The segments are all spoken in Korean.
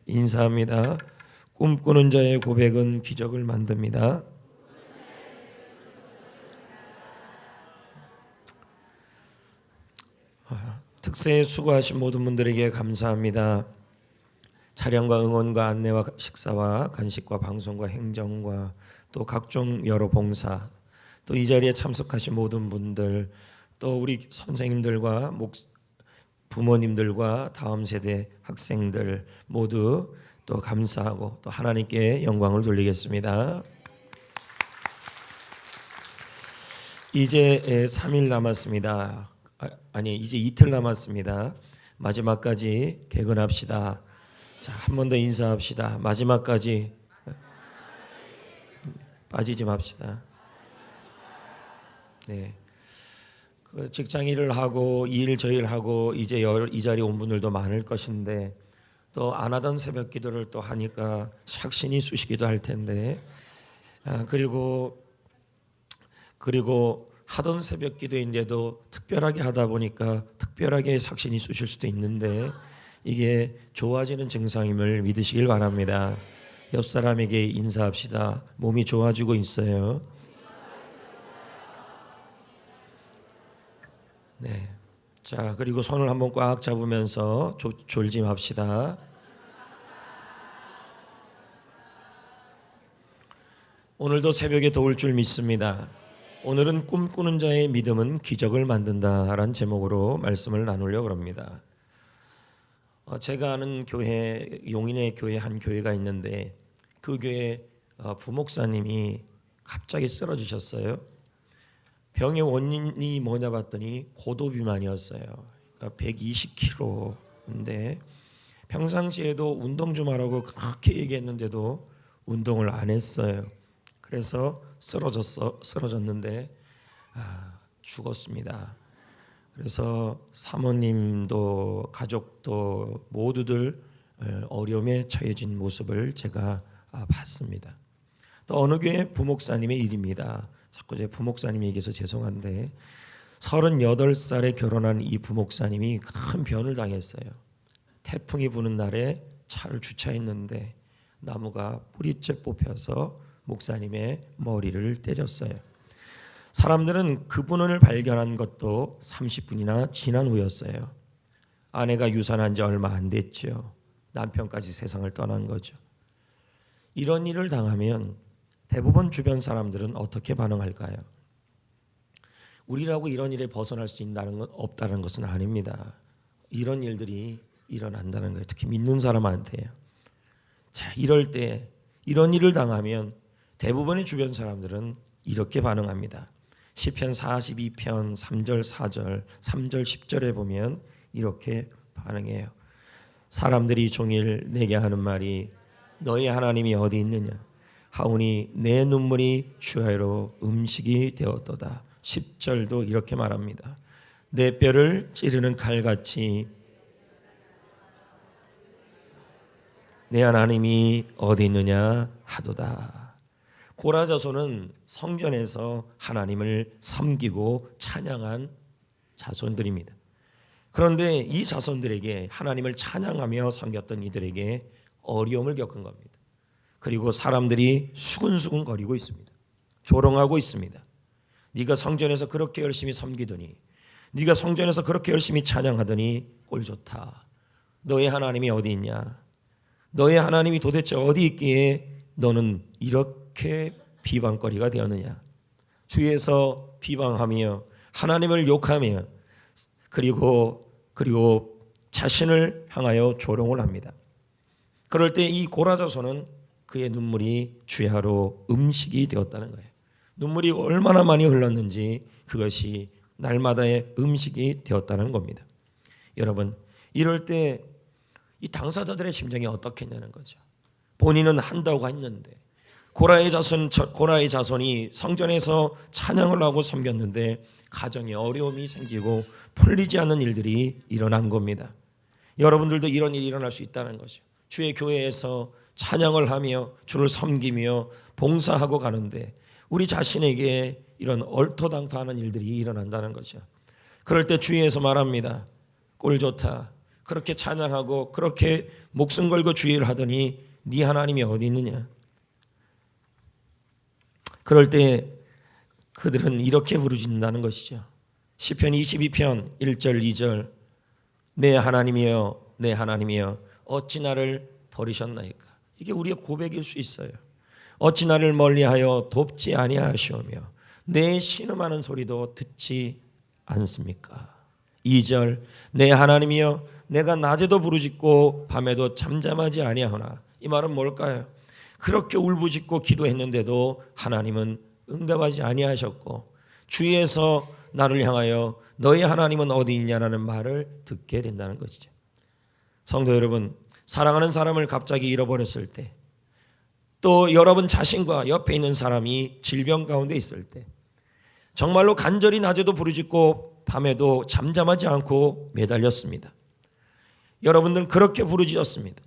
인사합니다. 꿈꾸는 자의 고백은 기적을 만듭니다. 특세에 수고하신 모든 분들에게 감사합니다. 촬영과 응원과 안내와 식사와 간식과 방송과 행정과 또 각종 여러 봉사, 또 이 자리에 참석하신 모든 분들, 또 우리 선생님들과 부모님들과 다음 세대 학생들 모두 또 감사하고 또 하나님께 영광을 돌리겠습니다. 이제 3일 남았습니다. 이제 이틀 남았습니다. 마지막까지 개근합시다. 자, 한 번 더 인사합시다. 마지막까지 빠지지 맙시다. 네. 그 직장 일을 하고 이 일 저 일 하고 이제 이 자리에 온 분들도 많을 것인데 또 안 하던 새벽 기도를 또 하니까 샥신이 쑤시기도 할 텐데 그리고 하던 새벽 기도인데도 특별하게 하다 보니까 특별하게 삭신이 쑤실 수도 있는데 이게 좋아지는 증상임을 믿으시길 바랍니다. 옆 사람에게 인사합시다. 몸이 좋아지고 있어요. 네. 자, 그리고 손을 한번 꽉 잡으면서 졸지 맙시다. 오늘도 새벽에 더울 줄 믿습니다. 오늘은 꿈꾸는 자의 믿음은 기적을 만든다라는 제목으로 말씀을 나누려고 합니다. 제가 아는 교회, 용인의 교회 한 교회가 있는데 그 교회 부목사님이 갑자기 쓰러지셨어요. 병의 원인이 뭐냐 봤더니 고도비만이었어요. 그러니까 120kg인데 평상시에도 운동 좀 하라고 그렇게 얘기했는데도 운동을 안 했어요. 그래서 쓰러졌는데 죽었습니다. 그래서 사모님도 가족도 모두들 어려움에 처해진 모습을 제가 봤습니다. 또 어느 교회 부목사님의 일입니다. 자꾸 제 부목사님 얘기해서 죄송한데 38살에 결혼한 이 부목사님이 큰 변을 당했어요. 태풍이 부는 날에 차를 주차했는데 나무가 뿌리째 뽑혀서 목사님의 머리를 때렸어요. 사람들은 그분을 발견한 것도 30분이나 지난 후였어요. 아내가 유산한 지 얼마 안 됐죠. 남편까지 세상을 떠난 거죠. 이런 일을 당하면 대부분 주변 사람들은 어떻게 반응할까요? 우리라고 이런 일에 벗어날 수 있다는 건 없다는 것은 아닙니다. 이런 일들이 일어난다는 거예요. 특히 믿는 사람한테요. 자, 이럴 때 이런 일을 당하면 대부분의 주변 사람들은 이렇게 반응합니다. 시편 42편 3절 4절 3절 10절에 보면 이렇게 반응해요. 사람들이 종일 내게 하는 말이 너희 하나님이 어디 있느냐 하오니 내 눈물이 주야로 음식이 되었도다. 10절도 이렇게 말합니다. 내 뼈를 찌르는 칼같이 내 하나님이 어디 있느냐 하도다. 고라 자손은 성전에서 하나님을 섬기고 찬양한 자손들입니다. 그런데 이 자손들에게 하나님을 찬양하며 섬겼던 이들에게 어려움을 겪은 겁니다. 그리고 사람들이 수근수근 거리고 있습니다. 조롱하고 있습니다. 네가 성전에서 그렇게 열심히 섬기더니 네가 성전에서 그렇게 열심히 찬양하더니 꼴 좋다. 너의 하나님이 어디 있냐? 너의 하나님이 도대체 어디 있기에 너는 이렇게 비방거리가 되었느냐? 주위에서 비방하며 하나님을 욕하며 그리고 자신을 향하여 조롱을 합니다. 그럴 때 이 고라 자손은 그의 눈물이 주야로 음식이 되었다는 거예요. 눈물이 얼마나 많이 흘렀는지 그것이 날마다의 음식이 되었다는 겁니다. 여러분, 이럴 때 이 당사자들의 심정이 어떻겠냐는 거죠. 본인은 한다고 했는데 고라의 자손이 성전에서 찬양을 하고 섬겼는데 가정에 어려움이 생기고 풀리지 않는 일들이 일어난 겁니다. 여러분들도 이런 일이 일어날 수 있다는 거죠. 주의 교회에서 찬양을 하며 주를 섬기며 봉사하고 가는데 우리 자신에게 이런 얼토당토하는 일들이 일어난다는 거죠. 그럴 때 주위에서 말합니다. 꼴 좋다. 그렇게 찬양하고 그렇게 목숨 걸고 주의를 하더니 네 하나님이 어디 있느냐? 그럴 때 그들은 이렇게 부르짖는다는 것이죠. 시편 22편 1절 2절 내 하나님이여 내 하나님이여 어찌 나를 버리셨나이까. 이게 우리의 고백일 수 있어요. 어찌 나를 멀리하여 돕지 아니하시오며 내 신음하는 소리도 듣지 않습니까? 2절 내 하나님이여 내가 낮에도 부르짖고 밤에도 잠잠하지 아니하나. 이 말은 뭘까요? 그렇게 울부짖고 기도했는데도 하나님은 응답하지 아니하셨고 주위에서 나를 향하여 너희 하나님은 어디 있냐라는 말을 듣게 된다는 것이죠. 성도 여러분, 사랑하는 사람을 갑자기 잃어버렸을 때, 또 여러분 자신과 옆에 있는 사람이 질병 가운데 있을 때, 정말로 간절히 낮에도 부르짖고 밤에도 잠잠하지 않고 매달렸습니다. 여러분들은 그렇게 부르짖었습니다.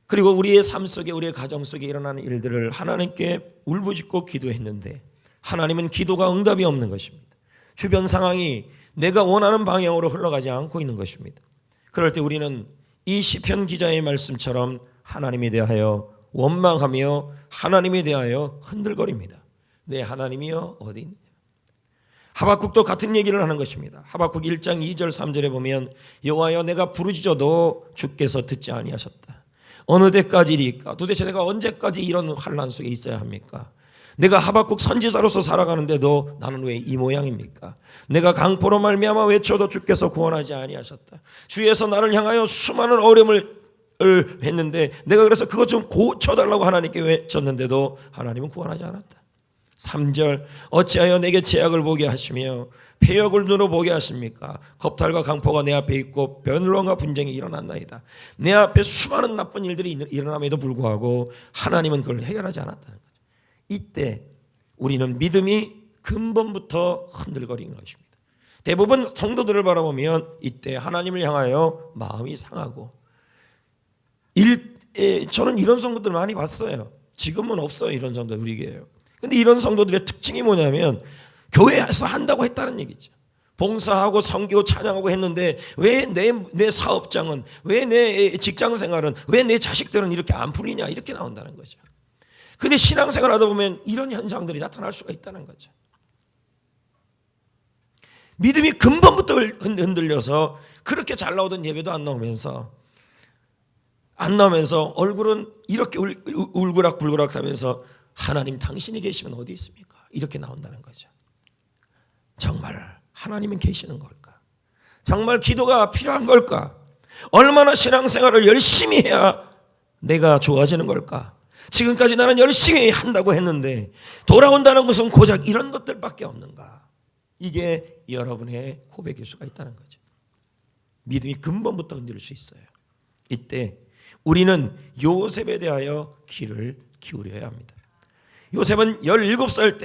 그리고 우리의 삶 속에 우리의 가정 속에 일어나는 일들을 하나님께 울부짖고 기도했는데 하나님은 기도가 응답이 없는 것입니다. 주변 상황이 내가 원하는 방향으로 흘러가지 않고 있는 것입니다. 그럴 때 우리는 이 시편 기자의 말씀처럼 하나님에 대하여 원망하며 하나님에 대하여 흔들거립니다. 내 하나님이여 어디 있느냐? 하박국도 같은 얘기를 하는 것입니다. 하박국 1장 2절 3절에 보면 여호와여 내가 부르짖어도 주께서 듣지 아니하셨다. 어느 때까지리까? 도대체 내가 언제까지 이런 환난 속에 있어야 합니까? 내가 하박국 선지자로서 살아가는데도 나는 왜 이 모양입니까? 내가 강포로 말미암아 외쳐도 주께서 구원하지 아니하셨다. 주위에서 나를 향하여 수많은 어려움을 했는데 내가 그래서 그것 좀 고쳐달라고 하나님께 외쳤는데도 하나님은 구원하지 않았다. 3절 어찌하여 내게 죄악을 보게 하시며 폐역을 눈으로 보게 하십니까? 겁탈과 강포가 내 앞에 있고 변론과 분쟁이 일어났나이다. 내 앞에 수많은 나쁜 일들이 일어남에도 불구하고 하나님은 그걸 해결하지 않았다는 거죠. 이때 우리는 믿음이 근본부터 흔들거리는 것입니다. 대부분 성도들을 바라보면 이때 하나님을 향하여 마음이 상하고 저는 이런 성도들 많이 봤어요. 지금은 없어요. 이런 성도 우리 교회요. 근데 이런 성도들의 특징이 뭐냐면 교회에서 한다고 했다는 얘기죠. 봉사하고 섬기고 찬양하고 했는데 왜 내 사업장은, 왜 내 직장생활은, 왜 내 자식들은 이렇게 안 풀리냐 이렇게 나온다는 거죠. 근데 신앙생활 하다 보면 이런 현상들이 나타날 수가 있다는 거죠. 믿음이 근본부터 흔들려서 그렇게 잘 나오던 예배도 안 나오면서 얼굴은 이렇게 울그락불그락 하면서 하나님 당신이 계시면 어디 있습니까? 이렇게 나온다는 거죠. 정말 하나님은 계시는 걸까? 정말 기도가 필요한 걸까? 얼마나 신앙생활을 열심히 해야 내가 좋아지는 걸까? 지금까지 나는 열심히 한다고 했는데 돌아온다는 것은 고작 이런 것들밖에 없는가? 이게 여러분의 고백일 수가 있다는 거죠. 믿음이 근본부터 흔들릴 수 있어요. 이때 우리는 요셉에 대하여 귀를 기울여야 합니다. 요셉은 17살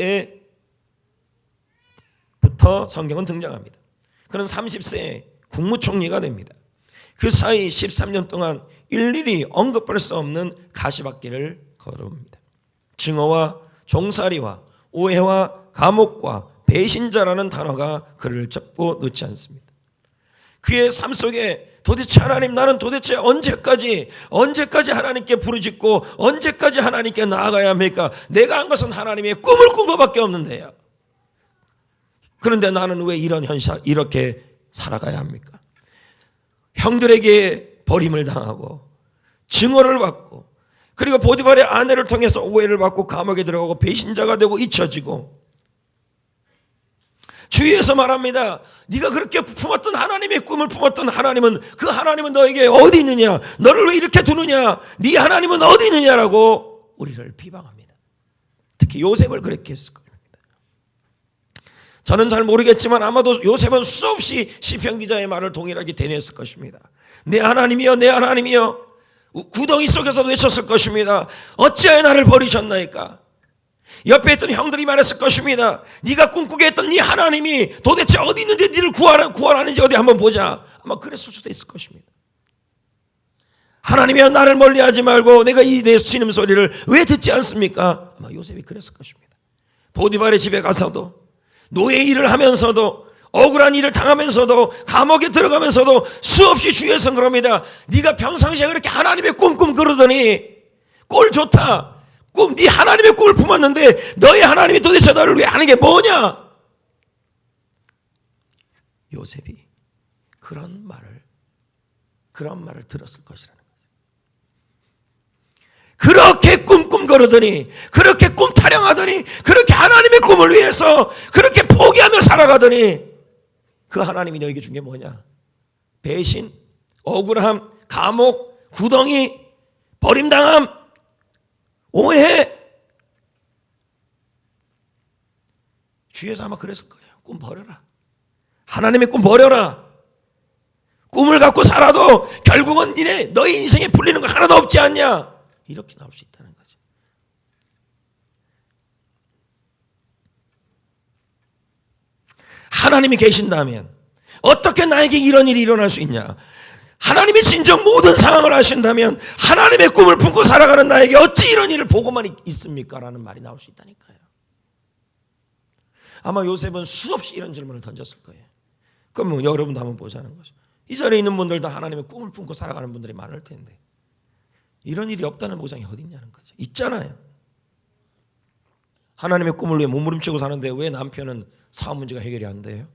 때부터 성경은 등장합니다. 그는 30세에 국무총리가 됩니다. 그 사이 13년 동안 일일이 언급할 수 없는 가시밭길을 걸어옵니다. 증오와 종살이와 오해와 감옥과 배신자라는 단어가 그를 잡고 놓지 않습니다. 그의 삶 속에 도대체 하나님 나는 도대체 언제까지 하나님께 부르짖고 언제까지 하나님께 나아가야 합니까? 내가 한 것은 하나님의 꿈을 꾼 것밖에 없는데요. 그런데 나는 왜 이렇게 살아가야 합니까? 형들에게 버림을 당하고 증오를 받고 그리고 보디발의 아내를 통해서 오해를 받고 감옥에 들어가고 배신자가 되고 잊혀지고 주위에서 말합니다. 네가 그렇게 품었던 하나님의 꿈을 품었던 하나님은 그 하나님은 너에게 어디 있느냐? 너를 왜 이렇게 두느냐? 네 하나님은 어디 있느냐라고 우리를 비방합니다. 특히 요셉을 그렇게 했을 겁니다. 저는 잘 모르겠지만 아마도 요셉은 수없이 시편 기자의 말을 동일하게 대뇌했을 것입니다. 내 하나님이여 내 하나님이여 구덩이 속에서 외쳤을 것입니다. 어찌하여 나를 버리셨나이까? 옆에 있던 형들이 말했을 것입니다. 네가 꿈꾸게 했던 네 하나님이 도대체 어디 있는데 네를 구원하는지 어디 한번 보자. 아마 그랬을 수도 있을 것입니다. 하나님이여 나를 멀리하지 말고 내가 이 내 신음소리를 왜 듣지 않습니까? 아마 요셉이 그랬을 것입니다. 보디발의 집에 가서도 노예 일을 하면서도 억울한 일을 당하면서도 감옥에 들어가면서도 수없이 주위에서 그럽니다. 네가 평상시에 그렇게 하나님의 꿈 그러더니 꼴 좋다. 네 하나님의 꿈을 품었는데 너희 하나님이 도대체 너를 위해 하는 게 뭐냐? 요셉이 그런 말을 들었을 것이라는 거예요. 그렇게 꿈꾸더니, 그렇게 꿈 타령하더니, 그렇게 하나님의 꿈을 위해서 그렇게 포기하며 살아가더니 그 하나님이 너에게 준 게 뭐냐? 배신, 억울함, 감옥, 구덩이, 버림당함, 오해. 주위에서 아마 그랬을 거예요. 꿈 버려라. 하나님의 꿈 버려라. 꿈을 갖고 살아도 결국은 너희 인생에 풀리는 거 하나도 없지 않냐? 이렇게 나올 수 있다는 거죠. 하나님이 계신다면 어떻게 나에게 이런 일이 일어날 수 있냐? 하나님이 진정 모든 상황을 아신다면 하나님의 꿈을 품고 살아가는 나에게 어찌 이런 일을 보고만 있습니까? 라는 말이 나올 수 있다니까요. 아마 요셉은 수없이 이런 질문을 던졌을 거예요. 그럼 여러분도 한번 보자는 거죠. 이 자리에 있는 분들도 하나님의 꿈을 품고 살아가는 분들이 많을 텐데 이런 일이 없다는 보장이 어디 있냐는 거죠. 있잖아요. 하나님의 꿈을 위해 몸부림치고 사는데 왜 남편은 사업 문제가 해결이 안 돼요?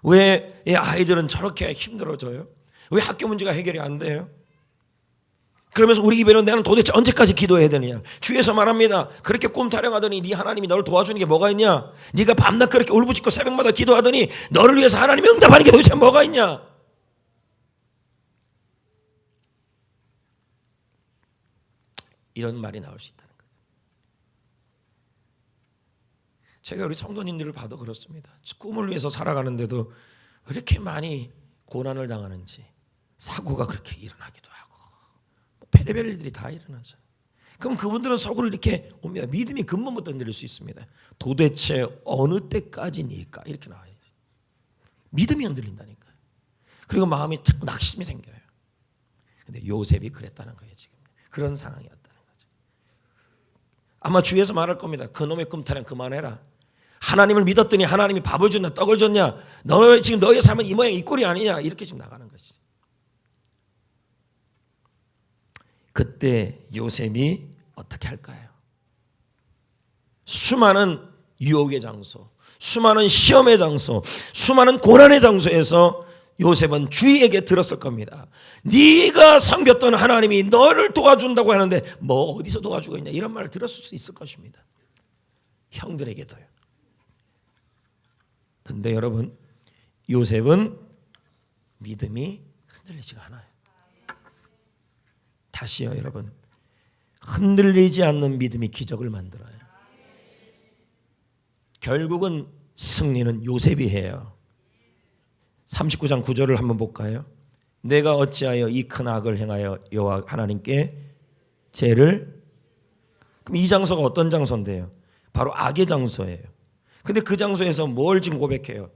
왜 아이들은 저렇게 힘들어져요? 왜 학교 문제가 해결이 안 돼요? 그러면서 우리 기별은 나는 도대체 언제까지 기도해야 되느냐? 주위에서 말합니다. 그렇게 꿈 타령하더니 네 하나님이 너를 도와주는 게 뭐가 있냐? 네가 밤낮 그렇게 울부짖고 새벽마다 기도하더니 너를 위해서 하나님이 응답하는 게 도대체 뭐가 있냐? 이런 말이 나올 수 있다는 거죠. 제가 우리 성도님들을 봐도 그렇습니다. 꿈을 위해서 살아가는데도 왜 이렇게 많이 고난을 당하는지, 사고가 그렇게 일어나기도 하고 별의별 일들이 다 일어나죠. 그럼 그분들은 속으로 이렇게 옵니다. 믿음이 근본부터 흔들릴 수 있습니다. 도대체 어느 때까지니까 이렇게 나와요. 믿음이 흔들린다니까요. 그리고 마음이 자꾸 낙심이 생겨요. 근데 요셉이 그랬다는 거예요. 지금 그런 상황이었다는 거죠. 아마 주위에서 말할 겁니다. 그놈의 꿈타령 그만해라. 하나님을 믿었더니 하나님이 밥을 줬냐 떡을 줬냐, 너 지금 너의 삶은 이 모양 이 꼴이 아니냐, 이렇게 지금 나가는 것이죠. 그때 요셉이 어떻게 할까요? 수많은 유혹의 장소, 수많은 시험의 장소, 수많은 고난의 장소에서 요셉은 주위에게 들었을 겁니다. 네가 섬겼던 하나님이 너를 도와준다고 하는데 뭐 어디서 도와주고 있냐, 이런 말을 들었을 수 있을 것입니다. 형들에게도요. 근데 여러분, 요셉은 믿음이 흔들리지가 않아요. 다시요, 여러분. 흔들리지 않는 믿음이 기적을 만들어요. 결국은 승리는 요셉이 해요. 39장 9절을 한번 볼까요? 내가 어찌하여 이 큰 악을 행하여 여호와 하나님께 죄를. 그럼 이 장소가 어떤 장소인데요? 바로 악의 장소예요. 근데 그 장소에서 뭘 지금 고백해요?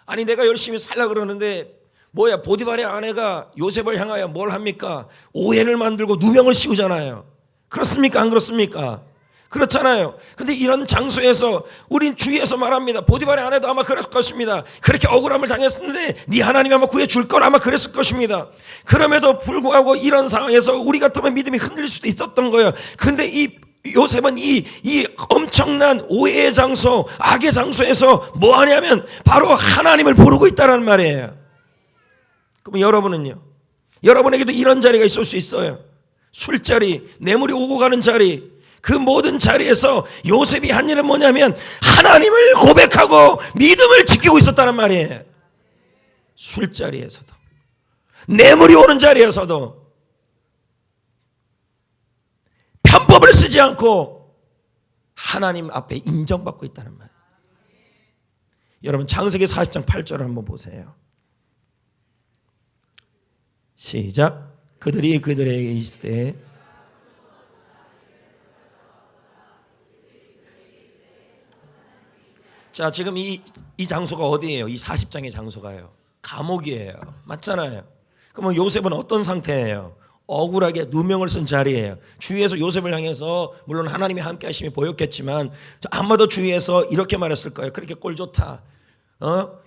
아니 내가 열심히 살려고 그러는데 뭐야, 보디발의 아내가 요셉을 향하여 뭘 합니까? 오해를 만들고 누명을 씌우잖아요. 그렇습니까? 안 그렇습니까? 그렇잖아요. 근데 이런 장소에서 우린 주위에서 말합니다. 보디발의 아내도 아마 그랬을 것입니다. 그렇게 억울함을 당했었는데 네 하나님이 아마 구해줄 걸 아마 그랬을 것입니다. 그럼에도 불구하고 이런 상황에서 우리 같으면 믿음이 흔들릴 수도 있었던 거예요. 근데 이 요셉은 이 엄청난 오해의 장소, 악의 장소에서 뭐 하냐면 바로 하나님을 부르고 있다는 말이에요. 그럼 여러분은요? 여러분에게도 이런 자리가 있을 수 있어요. 술자리, 뇌물이 오고 가는 자리, 그 모든 자리에서 요셉이 한 일은 뭐냐면 하나님을 고백하고 믿음을 지키고 있었다는 말이에요. 술자리에서도, 뇌물이 오는 자리에서도 편법을 쓰지 않고 하나님 앞에 인정받고 있다는 말이에요. 여러분, 창세기 40장 8절을 한번 보세요. 시작. 그들이 그들에게 이르되 자, 지금 이 장소가 어디예요? 이 40장의 장소가요, 감옥이에요. 맞잖아요. 그러면 요셉은 어떤 상태예요? 억울하게 누명을 쓴 자리예요. 주위에서 요셉을 향해서 물론 하나님이 함께 하심이 보였겠지만 아마도 주위에서 이렇게 말했을 거예요. 그렇게 꼴 좋다.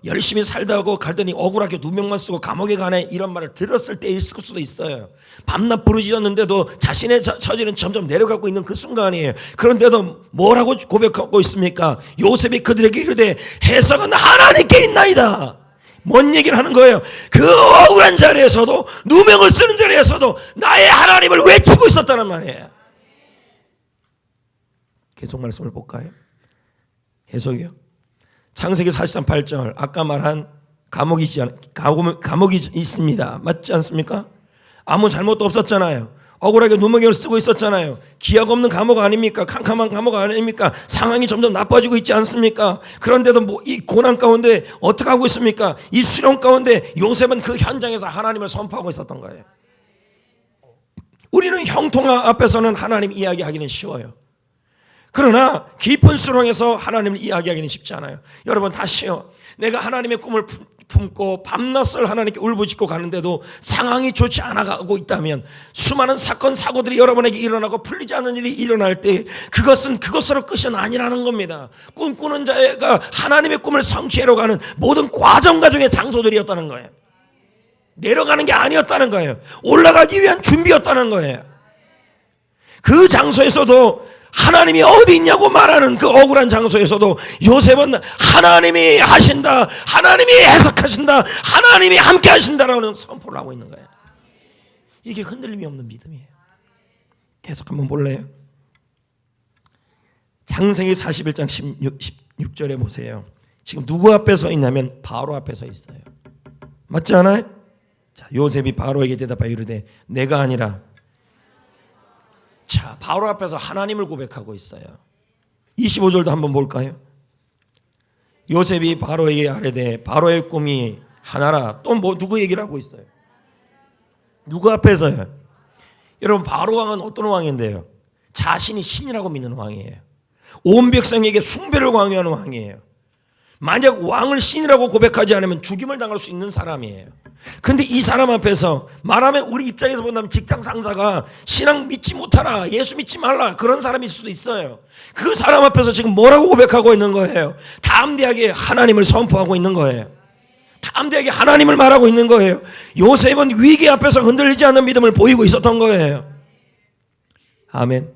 열심히 살다고 가더니 억울하게 누명만 쓰고 감옥에 가네, 이런 말을 들었을 때 있을 수도 있어요. 밤낮 부르짖었는데도 자신의 처지는 점점 내려가고 있는 그 순간이에요. 그런데도 뭐라고 고백하고 있습니까? 요셉이 그들에게 이르되 해석은 하나님께 있나이다. 뭔 얘기를 하는 거예요? 그 억울한 자리에서도, 누명을 쓰는 자리에서도 나의 하나님을 외치고 있었다는 말이에요. 계속 말씀을 볼까요? 해석이요. 창세기 43, 8절, 아까 말한 감옥이 있습니다. 맞지 않습니까? 아무 잘못도 없었잖아요. 억울하게 누명을 쓰고 있었잖아요. 기약 없는 감옥 아닙니까? 캄캄한 감옥 아닙니까? 상황이 점점 나빠지고 있지 않습니까? 그런데도 이 고난 가운데 어떻게 하고 있습니까? 이 수렁 가운데 요셉은 그 현장에서 하나님을 선포하고 있었던 거예요. 우리는 형통아 앞에서는 하나님 이야기하기는 쉬워요. 그러나 깊은 수렁에서 하나님을 이야기하기는 쉽지 않아요. 여러분, 다시요, 내가 하나님의 꿈을 품고 밤낮을 하나님께 울부짖고 가는데도 상황이 좋지 않아가고 있다면, 수많은 사건 사고들이 여러분에게 일어나고 풀리지 않는 일이 일어날 때 그것은 그것으로 끝이 아니라는 겁니다. 꿈꾸는 자가 하나님의 꿈을 성취하러 가는 모든 과정 가중의 장소들이었다는 거예요. 내려가는 게 아니었다는 거예요. 올라가기 위한 준비였다는 거예요. 그 장소에서도 하나님이 어디 있냐고 말하는 그 억울한 장소에서도 요셉은 하나님이 하신다, 하나님이 해석하신다, 하나님이 함께 하신다라는 선포를 하고 있는 거예요. 이게 흔들림이 없는 믿음이에요. 계속 한번 볼래요? 창세기 41장 16절에 보세요. 지금 누구 앞에 서 있냐면 바로 앞에 서 있어요. 맞지 않아요? 자, 요셉이 바로에게 대답하여 이르되 내가 아니라. 자, 바로 앞에서 하나님을 고백하고 있어요. 25절도 한번 볼까요? 요셉이 바로에게 아뢰되 바로의 꿈이 하나라. 또 누구 얘기를 하고 있어요? 누구 앞에서요? 여러분, 바로 왕은 어떤 왕인데요? 자신이 신이라고 믿는 왕이에요. 온 백성에게 숭배를 강요하는 왕이에요. 만약 왕을 신이라고 고백하지 않으면 죽임을 당할 수 있는 사람이에요. 근데 이 사람 앞에서, 말하면 우리 입장에서 본다면 직장 상사가 신앙 믿지 못하라, 예수 믿지 말라, 그런 사람일 수도 있어요. 그 사람 앞에서 지금 뭐라고 고백하고 있는 거예요? 담대하게 하나님을 선포하고 있는 거예요. 담대하게 하나님을 말하고 있는 거예요. 요셉은 위기 앞에서 흔들리지 않는 믿음을 보이고 있었던 거예요. 아멘.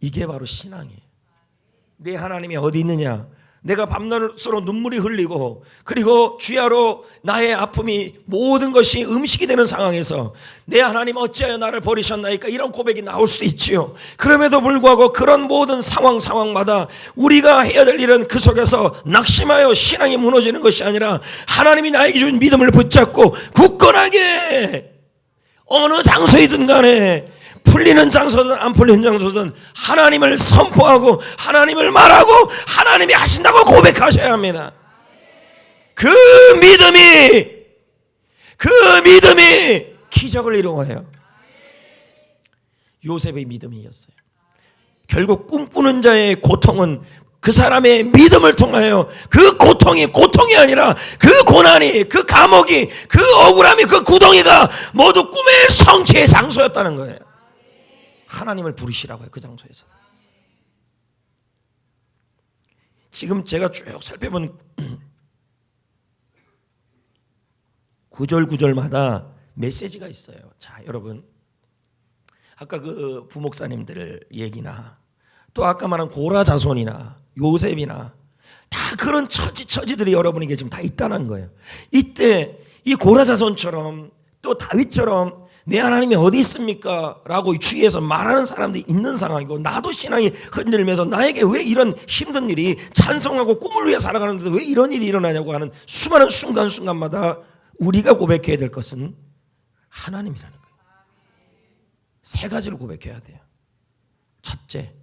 이게 바로 신앙이에요. 내 하나님이 어디 있느냐? 내가 밤낮으로 눈물이 흘리고, 그리고 주야로 나의 아픔이 모든 것이 음식이 되는 상황에서 내 하나님 어찌하여 나를 버리셨나이까, 이런 고백이 나올 수도 있지요. 그럼에도 불구하고 그런 모든 상황마다 우리가 해야 될 일은 그 속에서 낙심하여 신앙이 무너지는 것이 아니라 하나님이 나에게 준 믿음을 붙잡고 굳건하게 어느 장소이든 간에, 풀리는 장소든 안 풀리는 장소든 하나님을 선포하고 하나님을 말하고 하나님이 하신다고 고백하셔야 합니다. 그 믿음이 기적을 이루어요. 요셉의 믿음이었어요. 결국 꿈꾸는 자의 고통은 그 사람의 믿음을 통하여, 그 고통이 아니라 그 고난이, 그 감옥이, 그 억울함이, 그 구덩이가 모두 꿈의 성취의 장소였다는 거예요. 하나님을 부르시라고 해요. 그 장소에서. 지금 제가 쭉 살펴본 구절마다 메시지가 있어요. 자, 여러분, 아까 그 부목사님들 얘기나, 또 아까 말한 고라 자손이나 요셉이나, 다 그런 처지들이 여러분에게 지금 다 있다는 거예요. 이때 이 고라 자손처럼, 또 다윗처럼 내 하나님이 어디 있습니까? 라고 주위에서 말하는 사람들이 있는 상황이고, 나도 신앙이 흔들면서 나에게 왜 이런 힘든 일이, 찬송하고 꿈을 위해 살아가는데도 왜 이런 일이 일어나냐고 하는 수많은 순간순간마다 우리가 고백해야 될 것은 하나님이라는 거예요. 세 가지를 고백해야 돼요. 첫째,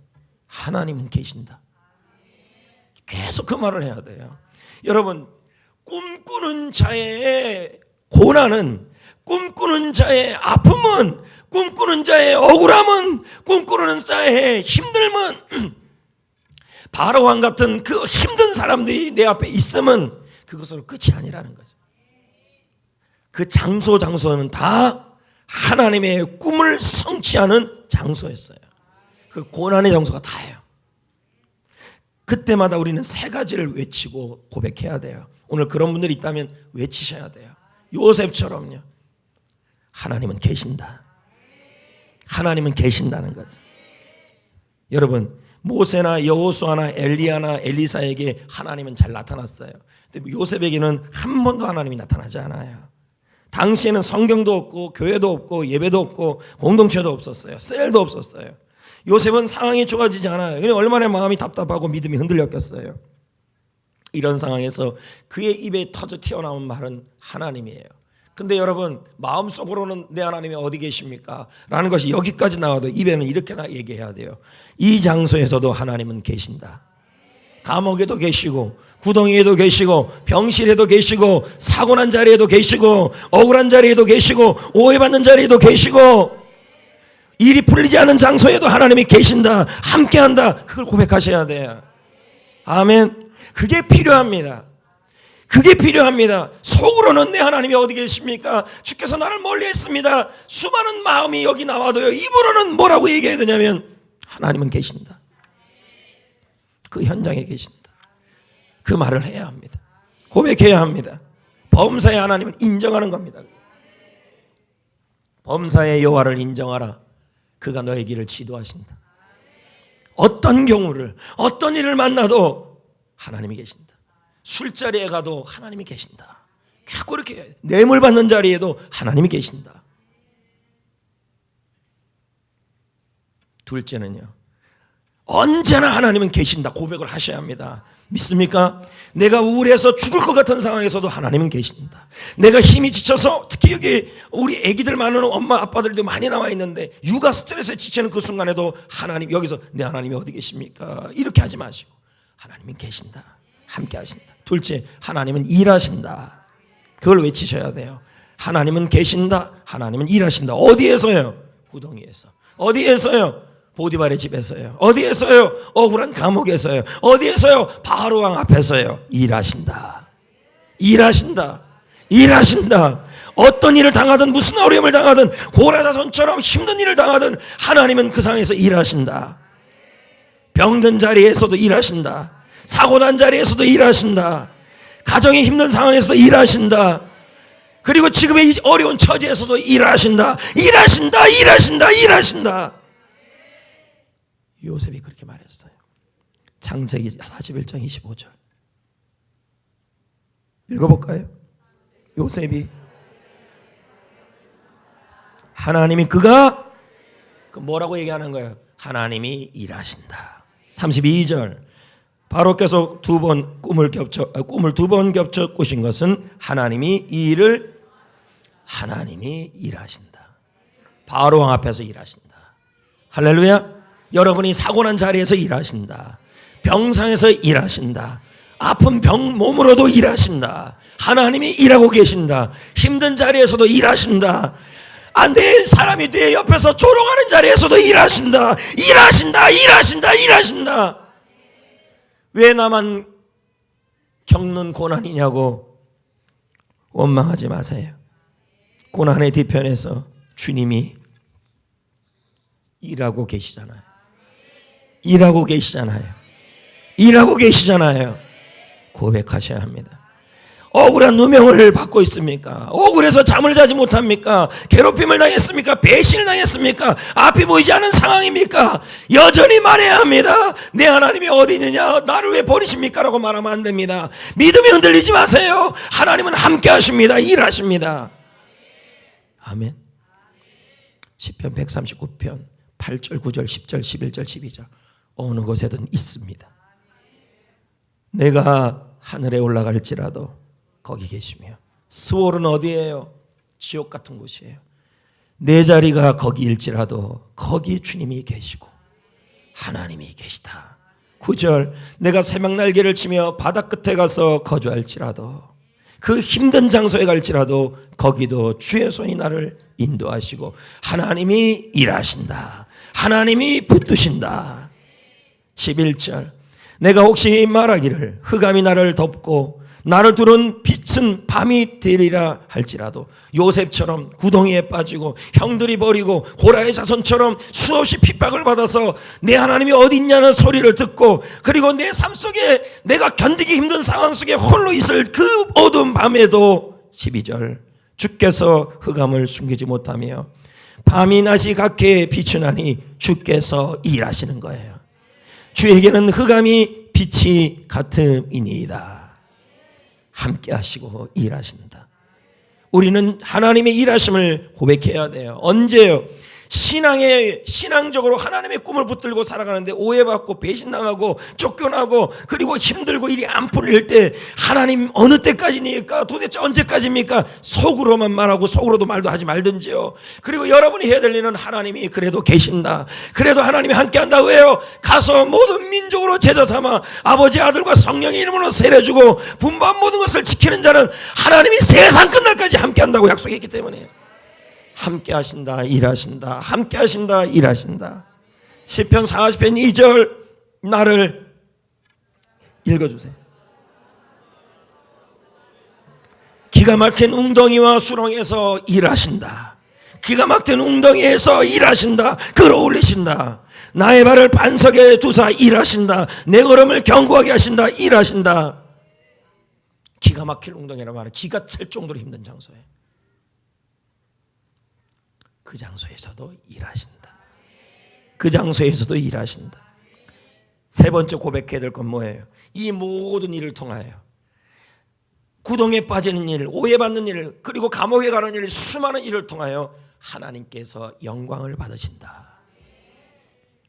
하나님은 계신다. 계속 그 말을 해야 돼요. 여러분, 꿈꾸는 자의 고난은, 꿈꾸는 자의 아픔은, 꿈꾸는 자의 억울함은, 꿈꾸는 자의 힘듦은, 바로왕 같은 그 힘든 사람들이 내 앞에 있으면 그것으로 끝이 아니라는 거죠. 그 장소는 다 하나님의 꿈을 성취하는 장소였어요. 그 고난의 장소가 다예요. 그때마다 우리는 세 가지를 외치고 고백해야 돼요. 오늘 그런 분들이 있다면 외치셔야 돼요. 요셉처럼요. 하나님은 계신다. 하나님은 계신다는 거죠. 여러분, 모세나 여호수아나 엘리야나 엘리사에게 하나님은 잘 나타났어요. 근데 요셉에게는 한 번도 하나님이 나타나지 않아요. 당시에는 성경도 없고 교회도 없고 예배도 없고 공동체도 없었어요. 셀도 없었어요. 요셉은 상황이 좋아지지 않아요. 그냥 얼마나 마음이 답답하고 믿음이 흔들렸겠어요. 이런 상황에서 그의 입에 터져 튀어나온 말은 하나님이에요. 근데 여러분, 마음속으로는 내 하나님이 어디 계십니까? 라는 것이 여기까지 나와도 입에는 이렇게나 얘기해야 돼요. 이 장소에서도 하나님은 계신다. 감옥에도 계시고 구덩이에도 계시고 병실에도 계시고 사고난 자리에도 계시고 억울한 자리에도 계시고 오해받는 자리에도 계시고 일이 풀리지 않은 장소에도 하나님이 계신다. 함께한다. 그걸 고백하셔야 돼요. 아멘. 그게 필요합니다. 그게 필요합니다. 속으로는 내 하나님이 어디 계십니까? 주께서 나를 멀리했습니다. 수많은 마음이 여기 나와도요, 입으로는 뭐라고 얘기해야 되냐면 하나님은 계신다. 그 현장에 계신다. 그 말을 해야 합니다. 고백해야 합니다. 범사의 하나님은 인정하는 겁니다. 범사의 여호와를 인정하라. 그가 너의 길을 지도하신다. 어떤 경우를, 어떤 일을 만나도 하나님이 계신다. 술자리에 가도 하나님이 계신다. 자꾸 이렇게 뇌물 받는 자리에도 하나님이 계신다. 둘째는요, 언제나 하나님은 계신다. 고백을 하셔야 합니다. 믿습니까? 내가 우울해서 죽을 것 같은 상황에서도 하나님은 계신다. 내가 힘이 지쳐서, 특히 여기 우리 애기들 많은 엄마 아빠들도 많이 나와 있는데 육아 스트레스에 지치는 그 순간에도 하나님, 여기서 내 하나님이 어디 계십니까? 이렇게 하지 마시고 하나님은 계신다. 함께 하신다. 둘째, 하나님은 일하신다. 그걸 외치셔야 돼요. 하나님은 계신다. 하나님은 일하신다. 어디에서요? 구덩이에서. 어디에서요? 보디발의 집에서요. 어디에서요? 억울한 감옥에서요. 어디에서요? 바로 왕 앞에서요. 일하신다. 일하신다. 일하신다. 어떤 일을 당하든 무슨 어려움을 당하든 고라자손처럼 힘든 일을 당하든 하나님은 그 상황에서 일하신다. 병든 자리에서도 일하신다. 사고난 자리에서도 일하신다. 가정의 힘든 상황에서도 일하신다. 그리고 지금의 이 어려운 처지에서도 일하신다. 일하신다. 일하신다. 일하신다. 요셉이 그렇게 말했어요. 창세기 41장 25절 읽어볼까요? 요셉이 하나님이 그가 뭐라고 얘기하는 거예요? 하나님이 일하신다. 32절 바로께서 꿈을 두 번 겹쳐 꾸신 것은 하나님이 이 일을 하나님이 일하신다. 바로 왕 앞에서 일하신다. 할렐루야. 여러분이 사고난 자리에서 일하신다. 병상에서 일하신다. 아픈 몸으로도 일하신다. 하나님이 일하고 계신다. 힘든 자리에서도 일하신다. 안 돼 사람이 내 옆에서 조롱하는 자리에서도 일하신다. 일하신다. 일하신다. 일하신다. 왜 나만 겪는 고난이냐고 원망하지 마세요. 고난의 뒤편에서 주님이 일하고 계시잖아요. 일하고 계시잖아요. 일하고 계시잖아요. 고백하셔야 합니다. 억울한 누명을 받고 있습니까? 억울해서 잠을 자지 못합니까? 괴롭힘을 당했습니까? 배신을 당했습니까? 앞이 보이지 않은 상황입니까? 여전히 말해야 합니다. 내 하나님이 어디 있느냐? 나를 왜 버리십니까? 라고 말하면 안 됩니다. 믿음이 흔들리지 마세요. 하나님은 함께 하십니다. 일하십니다. 아멘. 시편 139편 8절, 9절, 10절, 11절, 12절 어느 곳에든 있습니다. 내가 하늘에 올라갈지라도 거기 계시며 수월은 어디예요? 지옥 같은 곳이에요. 내 자리가 거기일지라도 거기 주님이 계시고 하나님이 계시다. 9절 내가 새벽 날개를 치며 바다 끝에 가서 거주할지라도 그 힘든 장소에 갈지라도 거기도 주의 손이 나를 인도하시고 하나님이 일하신다. 하나님이 붙드신다. 11절 내가 혹시 말하기를 흑암이 나를 덮고 나를 두른 빛은 밤이 되리라 할지라도 요셉처럼 구덩이에 빠지고 형들이 버리고 고라의 자손처럼 수없이 핍박을 받아서 내 하나님이 어디 있냐는 소리를 듣고 그리고 내 삶 속에 내가 견디기 힘든 상황 속에 홀로 있을 그 어두운 밤에도 12절 주께서 흑암을 숨기지 못하며 밤이 낮이 같게 비추나니 주께서 일하시는 거예요. 주에게는 흑암이 빛이 같음이니이다. 함께 하시고 일하신다. 우리는 하나님의 일하심을 고백해야 돼요. 언제요? 신앙적으로 하나님의 꿈을 붙들고 살아가는데 오해받고 배신당하고 쫓겨나고 그리고 힘들고 일이 안 풀릴 때 하나님 어느 때까지니까 도대체 언제까지입니까? 속으로만 말하고 속으로도 말도 하지 말든지요. 그리고 여러분이 해야 될 일은 하나님이 그래도 계신다. 그래도 하나님이 함께한다. 왜요? 가서 모든 민족으로 제자 삼아 아버지 아들과 성령의 이름으로 세례주고 분부한 모든 것을 지키는 자는 하나님이 세상 끝날까지 함께한다고 약속했기 때문에 함께 하신다 일하신다 함께 하신다 일하신다. 시편 40편 2절 나를 읽어주세요. 기가 막힌 웅덩이와 수렁에서 일하신다. 기가 막힌 웅덩이에서 일하신다. 끌어올리신다. 나의 발을 반석에 두사 일하신다. 내 걸음을 견고하게 하신다. 일하신다. 기가 막힐 웅덩이라는 말은 기가 찰 정도로 힘든 장소예요. 그 장소에서도 일하신다. 그 장소에서도 일하신다. 세 번째 고백해야 될 건 뭐예요? 이 모든 일을 통하여 구덩이에 빠지는 일, 오해받는 일, 그리고 감옥에 가는 일, 수많은 일을 통하여 하나님께서 영광을 받으신다.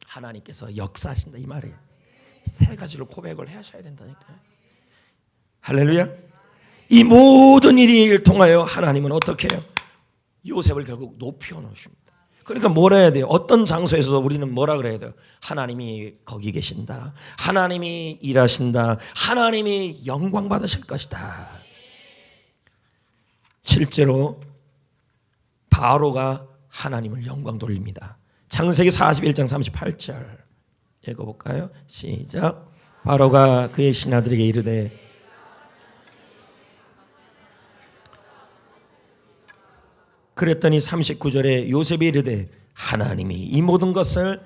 하나님께서 역사하신다 이 말이에요. 세 가지로 고백을 하셔야 된다니까요. 할렐루야. 이 모든 일을 통하여 하나님은 어떻게 해요? 요셉을 결국 높여 놓으십니다. 그러니까 뭐라 해야 돼요? 어떤 장소에서도 우리는 뭐라 그래야 돼요? 하나님이 거기 계신다. 하나님이 일하신다. 하나님이 영광 받으실 것이다. 실제로 바로가 하나님을 영광 돌립니다. 창세기 41장 38절 읽어볼까요? 시작. 바로가 그의 신하들에게 이르되 그랬더니 39절에 요셉이 이르되 하나님이 이 모든 것을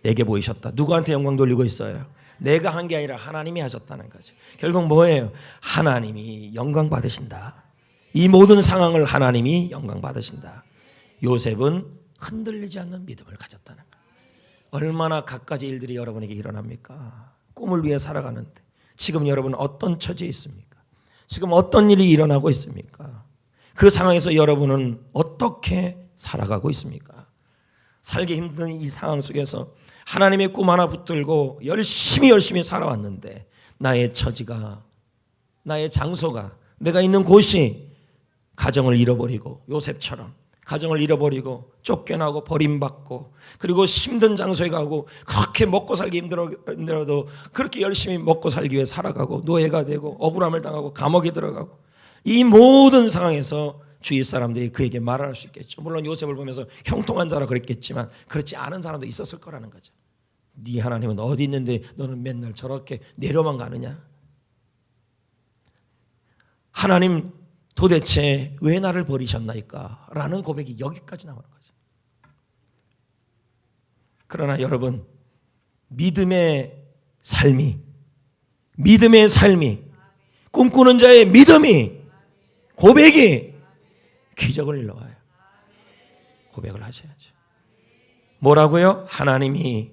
내게 보이셨다. 누구한테 영광 돌리고 있어요? 내가 한 게 아니라 하나님이 하셨다는 거죠. 결국 뭐예요? 하나님이 영광 받으신다. 이 모든 상황을 하나님이 영광 받으신다. 요셉은 흔들리지 않는 믿음을 가졌다는 거예요. 얼마나 갖가지 일들이 여러분에게 일어납니까? 꿈을 위해 살아가는데 지금 여러분 어떤 처지에 있습니까? 지금 어떤 일이 일어나고 있습니까? 그 상황에서 여러분은 어떻게 살아가고 있습니까? 살기 힘든 이 상황 속에서 하나님의 꿈 하나 붙들고 열심히 살아왔는데 나의 처지가, 나의 장소가, 내가 있는 곳이 가정을 잃어버리고 요셉처럼 가정을 잃어버리고 쫓겨나고 버림받고 그리고 힘든 장소에 가고 그렇게 먹고 살기 힘들어도 그렇게 열심히 먹고 살기 위해 살아가고 노예가 되고 억울함을 당하고 감옥에 들어가고 이 모든 상황에서 주위 사람들이 그에게 말할 수 있겠죠. 물론 요셉을 보면서 형통한 자라 그랬겠지만 그렇지 않은 사람도 있었을 거라는 거죠. 네 하나님은 어디 있는데 너는 맨날 저렇게 내려만 가느냐? 하나님 도대체 왜 나를 버리셨나이까? 라는 고백이 여기까지 나오는 거죠. 그러나 여러분 믿음의 삶이 꿈꾸는 자의 믿음이 고백이 기적을 일러와요. 고백을 하셔야죠. 뭐라고요? 하나님이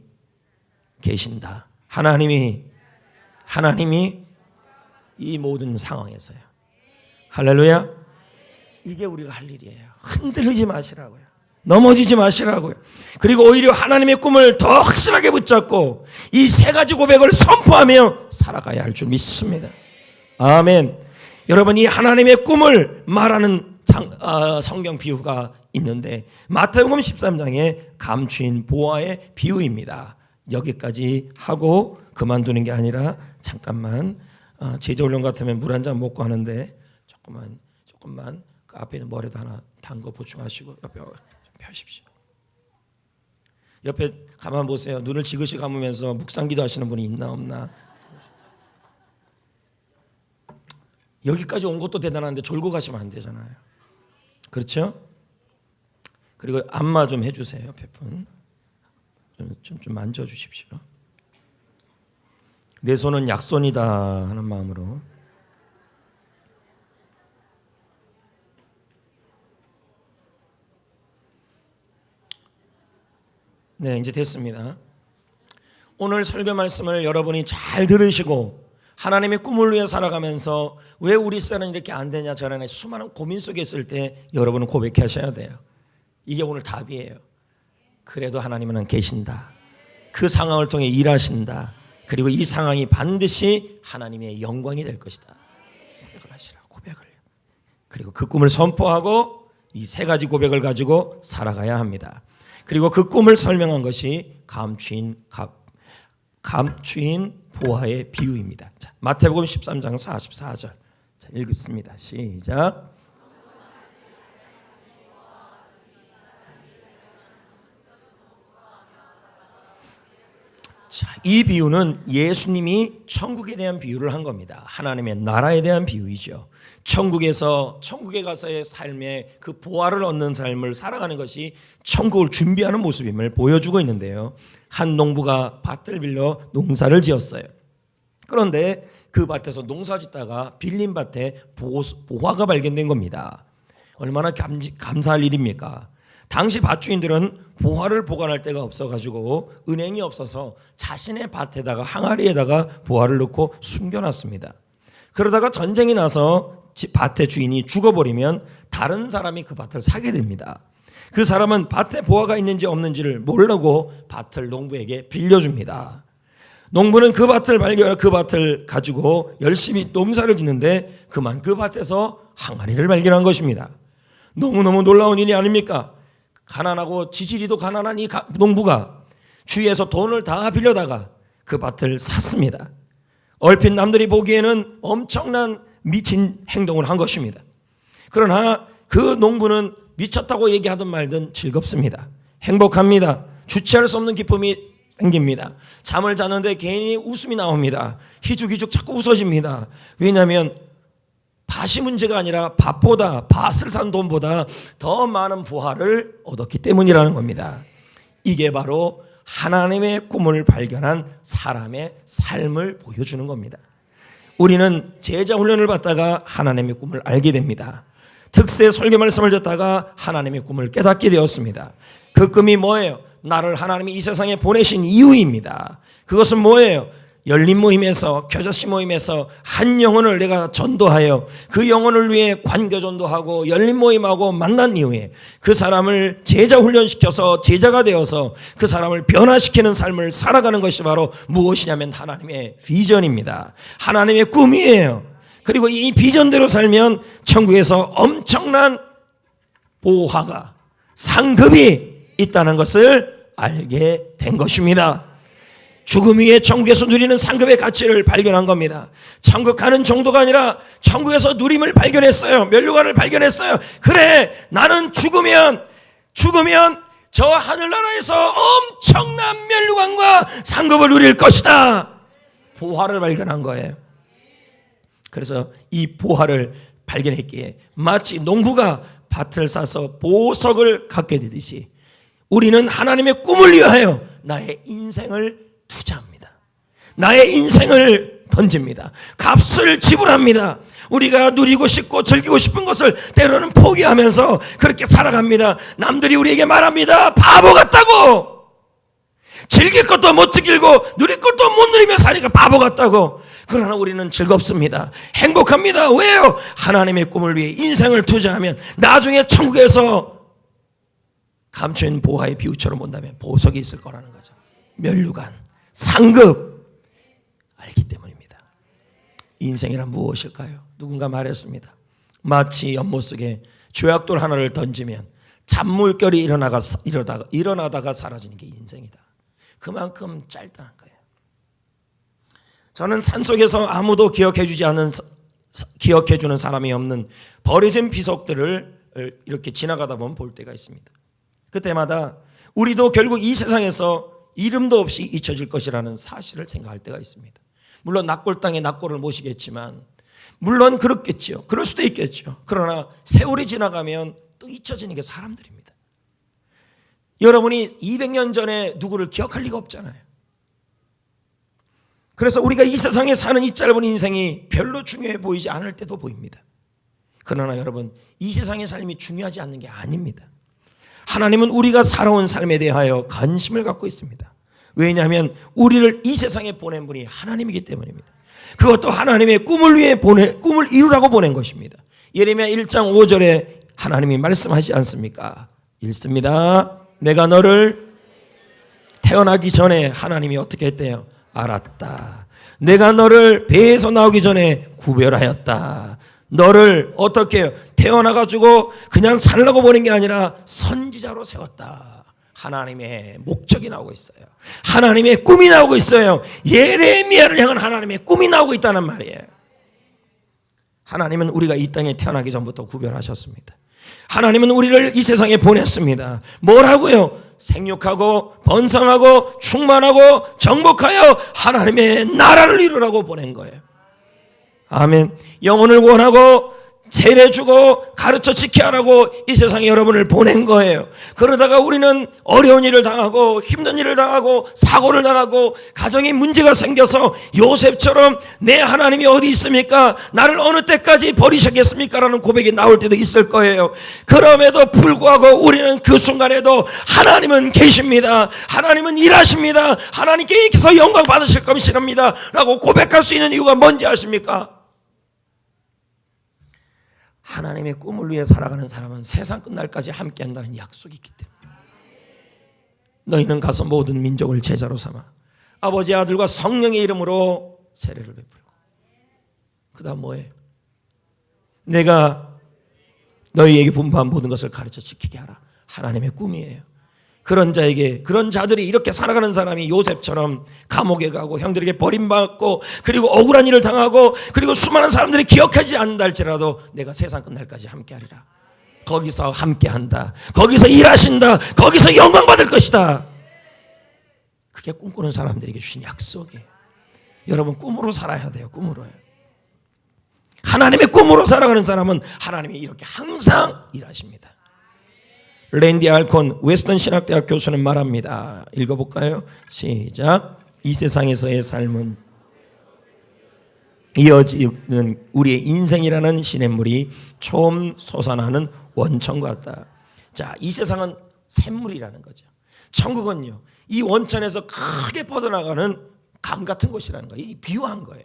계신다. 하나님이 이 모든 상황에서요. 할렐루야. 이게 우리가 할 일이에요. 흔들리지 마시라고요. 넘어지지 마시라고요. 그리고 오히려 하나님의 꿈을 더 확실하게 붙잡고 이 세 가지 고백을 선포하며 살아가야 할 줄 믿습니다. 아멘. 여러분 이 하나님의 꿈을 말하는 성경 비유가 있는데 마태복음 13장에 감추인 보화의 비유입니다. 여기까지 하고 그만두는 게 아니라 잠깐만 제자훈련 같으면 물 한 잔 먹고 하는데 조금만 그 앞에 있는 머리도 하나 담궈 보충하시고 옆에 펴십시오. 옆에 가만 보세요. 눈을 지그시 감으면서 묵상기도 하시는 분이 있나 없나. 여기까지 온 것도 대단한데 졸고 가시면 안 되잖아요. 그렇죠? 그리고 안마 좀 해주세요. 100분 좀 만져주십시오. 내 손은 약손이다 하는 마음으로. 네, 이제 됐습니다. 오늘 설교 말씀을 여러분이 잘 들으시고 하나님의 꿈을 위해 살아가면서 왜 우리 쌀은 이렇게 안 되냐 저러냐 수많은 고민 속에 있을 때 여러분은 고백하셔야 돼요. 이게 오늘 답이에요. 그래도 하나님은 계신다. 그 상황을 통해 일하신다. 그리고 이 상황이 반드시 하나님의 영광이 될 것이다. 고백을 하시라. 고백을. 그리고 그 꿈을 선포하고 이 세 가지 고백을 가지고 살아가야 합니다. 그리고 그 꿈을 설명한 것이 감추인 보화의 비유입니다. 자, 마태복음 13장 44절. 자, 읽습니다. 시작. 자, 이 비유는 예수님이 천국에 대한 비유를 한 겁니다. 하나님의 나라에 대한 비유이죠. 천국에 가서의 삶의 그 보화를 얻는 삶을 살아가는 것이 천국을 준비하는 모습임을 보여주고 있는데요. 한 농부가 밭을 빌려 농사를 지었어요. 그런데 그 밭에서 농사 짓다가 빌린 밭에 보화가 발견된 겁니다. 얼마나 감사할 일입니까? 당시 밭주인들은 보화를 보관할 데가 없어가지고 은행이 없어서 자신의 밭에다가 항아리에다가 보화를 넣고 숨겨놨습니다. 그러다가 전쟁이 나서 밭의 주인이 죽어버리면 다른 사람이 그 밭을 사게 됩니다. 그 사람은 밭에 보화가 있는지 없는지를 모르고 밭을 농부에게 빌려줍니다. 농부는 그 밭을 가지고 열심히 농사를 짓는데 그만 그 밭에서 항아리를 발견한 것입니다. 너무너무 놀라운 일이 아닙니까? 가난하고 지지리도 가난한 이 농부가 주위에서 돈을 다 빌려다가 그 밭을 샀습니다. 얼핏 남들이 보기에는 엄청난 미친 행동을 한 것입니다. 그러나 그 농부는 미쳤다고 얘기하든 말든 즐겁습니다. 행복합니다. 주체할 수 없는 기쁨이 생깁니다. 잠을 자는데 괜히 웃음이 나옵니다. 희죽희죽 자꾸 웃어집니다. 왜냐하면 밭이 문제가 아니라 밭을 산 돈보다 더 많은 보화를 얻었기 때문이라는 겁니다. 이게 바로 하나님의 꿈을 발견한 사람의 삶을 보여주는 겁니다. 우리는 제자 훈련을 받다가 하나님의 꿈을 알게 됩니다. 특세 설교 말씀을 듣다가 하나님의 꿈을 깨닫게 되었습니다. 그 꿈이 뭐예요? 나를 하나님이 이 세상에 보내신 이유입니다. 그것은 뭐예요? 열린 모임에서, 겨자씨 모임에서 한 영혼을 내가 전도하여 그 영혼을 위해 관교 전도하고 열린 모임하고 만난 이후에 그 사람을 제자 훈련시켜서 제자가 되어서 그 사람을 변화시키는 삶을 살아가는 것이 바로 무엇이냐면 하나님의 비전입니다. 하나님의 꿈이에요. 그리고 이 비전대로 살면 천국에서 엄청난 보화가, 상급이 있다는 것을 알게 된 것입니다. 죽음 위에 천국에서 누리는 상급의 가치를 발견한 겁니다. 천국 가는 정도가 아니라 천국에서 누림을 발견했어요. 면류관을 발견했어요. 그래, 나는 죽으면 저 하늘나라에서 엄청난 면류관과 상급을 누릴 것이다. 보화를 발견한 거예요. 그래서 이 보화를 발견했기에 마치 농부가 밭을 사서 보석을 갖게 되듯이 우리는 하나님의 꿈을 위하여 나의 인생을 투자합니다. 나의 인생을 던집니다. 값을 지불합니다. 우리가 누리고 싶고 즐기고 싶은 것을 때로는 포기하면서 그렇게 살아갑니다. 남들이 우리에게 말합니다. 바보 같다고. 즐길 것도 못 즐기고 누릴 것도 못 누리며 사니까 바보 같다고. 그러나 우리는 즐겁습니다. 행복합니다. 왜요? 하나님의 꿈을 위해 인생을 투자하면 나중에 천국에서 감춘 보화의 비유처럼 본다면 보석이 있을 거라는 거죠. 면류관, 상급 알기 때문입니다. 인생이란 무엇일까요? 누군가 말했습니다. 마치 연못 속에 조약돌 하나를 던지면 잔물결이 일어나다가 사라지는 게 인생이다. 그만큼 짧다는 거예요. 저는 산속에서 아무도 기억해주는 사람이 없는 버려진 비석들을 이렇게 지나가다 보면 볼 때가 있습니다. 그때마다 우리도 결국 이 세상에서 이름도 없이 잊혀질 것이라는 사실을 생각할 때가 있습니다. 물론 낙골 땅에 낙골을 모시겠지만 물론 그렇겠죠. 그럴 수도 있겠죠. 그러나 세월이 지나가면 또 잊혀지는 게 사람들입니다. 여러분이 200년 전에 누구를 기억할 리가 없잖아요. 그래서 우리가 이 세상에 사는 이 짧은 인생이 별로 중요해 보이지 않을 때도 보입니다. 그러나 여러분, 이 세상의 삶이 중요하지 않는 게 아닙니다. 하나님은 우리가 살아온 삶에 대하여 관심을 갖고 있습니다. 왜냐하면 우리를 이 세상에 보낸 분이 하나님이기 때문입니다. 그것도 하나님의 꿈을 위해 꿈을 이루라고 보낸 것입니다. 예레미야 1장 5절에 하나님이 말씀하지 않습니까? 읽습니다. 내가 너를 태어나기 전에 하나님이 어떻게 했대요? 알았다. 내가 너를 배에서 나오기 전에 구별하였다. 너를 어떻게 해요? 태어나가지고 그냥 살라고 보낸 게 아니라 선지자로 세웠다. 하나님의 목적이 나오고 있어요. 하나님의 꿈이 나오고 있어요. 예레미야를 향한 하나님의 꿈이 나오고 있다는 말이에요. 하나님은 우리가 이 땅에 태어나기 전부터 구별하셨습니다. 하나님은 우리를 이 세상에 보냈습니다. 뭐라고요? 생육하고 번성하고 충만하고 정복하여 하나님의 나라를 이루라고 보낸 거예요. 아멘. 영혼을 구원하고 세례주고 가르쳐 지켜야 하라고 이 세상에 여러분을 보낸 거예요. 그러다가 우리는 어려운 일을 당하고 힘든 일을 당하고 사고를 당하고 가정에 문제가 생겨서 요셉처럼 내 하나님이 어디 있습니까? 나를 어느 때까지 버리셨겠습니까? 라는 고백이 나올 때도 있을 거예요. 그럼에도 불구하고 우리는 그 순간에도 하나님은 계십니다. 하나님은 일하십니다. 하나님께서 영광 받으실 것입니다 라고 고백할 수 있는 이유가 뭔지 아십니까? 하나님의 꿈을 위해 살아가는 사람은 세상 끝날까지 함께한다는 약속이 있기 때문에 너희는 가서 모든 민족을 제자로 삼아 아버지 아들과 성령의 이름으로 세례를 베풀고 그 다음 뭐예요? 내가 너희에게 분부한 모든 것을 가르쳐 지키게 하라. 하나님의 꿈이에요. 그런 자에게, 그런 자들이 이렇게 살아가는 사람이 요셉처럼 감옥에 가고 형들에게 버림받고 그리고 억울한 일을 당하고 그리고 수많은 사람들이 기억하지 않는다 할지라도 내가 세상 끝날까지 함께하리라. 거기서 함께한다. 거기서 일하신다. 거기서 영광 받을 것이다. 그게 꿈꾸는 사람들에게 주신 약속이에요. 여러분 꿈으로 살아야 돼요. 꿈으로요. 하나님의 꿈으로 살아가는 사람은 하나님이 이렇게 항상 일하십니다. 랜디 알콘 웨스턴 신학대학 교수는 말합니다. 읽어볼까요? 시작. 이 세상에서의 삶은 이어지는 우리의 인생이라는 시냇물이 처음 솟아나는 원천 같다. 자, 이 세상은 샘물이라는 거죠. 천국은요, 이 원천에서 크게 뻗어나가는 강 같은 곳이라는 거예요. 이 비유한 거예요.